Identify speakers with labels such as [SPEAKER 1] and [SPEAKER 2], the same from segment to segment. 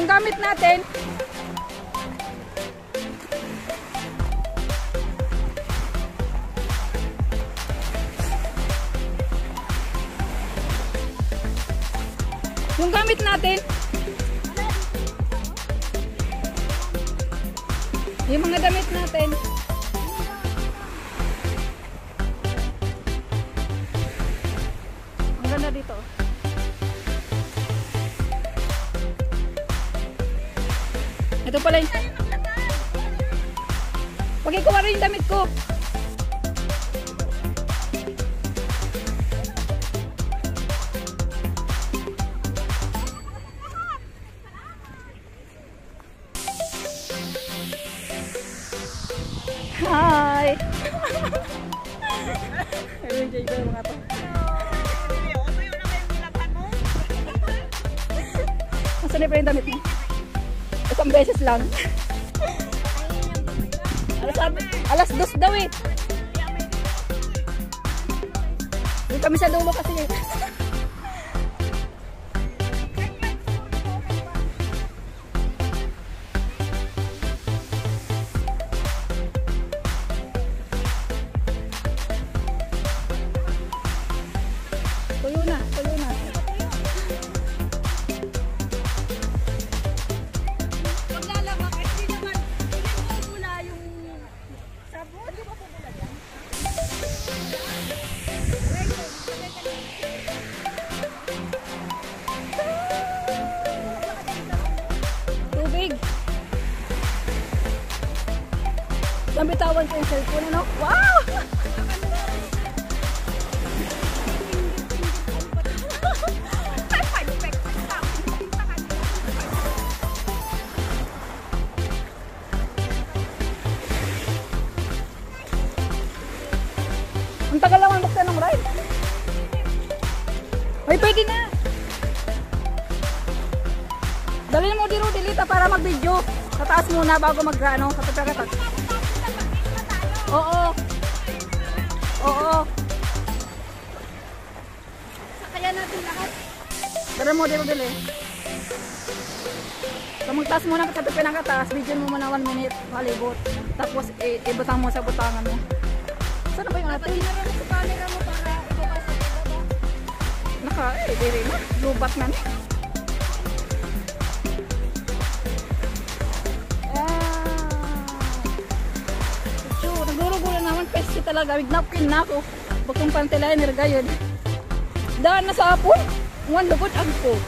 [SPEAKER 1] gamit natin. Yung gamit natin. Yung mga damit natin. Ang ganda dito. Ito pala yung... Pagkikuha rin yung damit ko. Hi! Enjoy ko yung mga to. Masanay pa yung damit mo? Isang beses lang. Alas 2 daw eh. Doon kami sa dulo kasi eh. Tuyo na, tuyo na.
[SPEAKER 2] Paglalabak, hindi naman, hindi mo mula yung sabon. Di ba po mula yan?
[SPEAKER 1] Tubig. Lambitawan ko yung cellphone, ano? Wow! Ang tagal lang buksan ng ride. Ay, pwede na. Dalhin mo dito, Dilita, para mag-video. Sa taas muna bago mag-ano. Kapag-kapag. Oo. Oo.
[SPEAKER 2] Sakaya natin lahat.
[SPEAKER 1] Tara mo dito, Dili. So, magtaas muna sa pinakataas. Video mo muna 1 minute. Halibot. Tapos, ibutang mo sa butangan mo. Saan ba yung atin?
[SPEAKER 2] Tingnan mo sa camera mo para ibaba sa ibaba.
[SPEAKER 1] Naka, dili na. Lubat na ni. Naguro-guro naman. Pesti talaga. Napkin na ako. Bukong pantiliner gayon. Daan na sa apon. One lubot ang ko.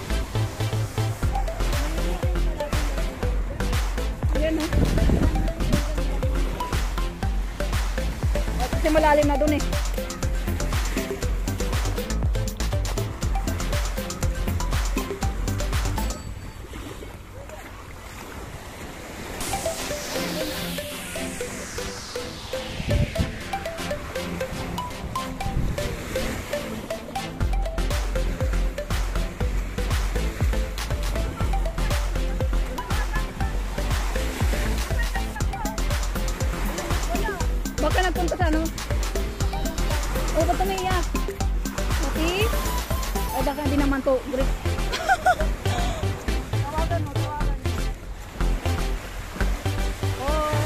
[SPEAKER 1] Ayan o. Kasi malalim na dun eh. Baka nagpunta sa ano? O, ba't umiiyak? Okay? Ay, baka hindi naman to. Great.
[SPEAKER 2] Tawagan mo, tawagan mo.
[SPEAKER 1] Oh.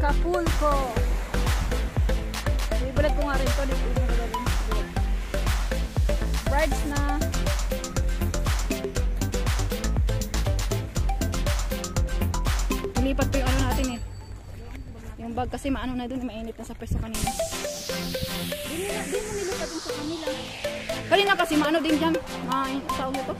[SPEAKER 1] Kapulko. Ibalag ko nga rin to. Dito yung nagagawin. Brides na. Ilipat pa yung ano natin eh. Yung bag kasi maano na dun, mainit na sa pwesto kanina.
[SPEAKER 2] Di mo nilipat yung sa kanila.
[SPEAKER 1] Kanina kasi maano din dyan. Sa ulo to.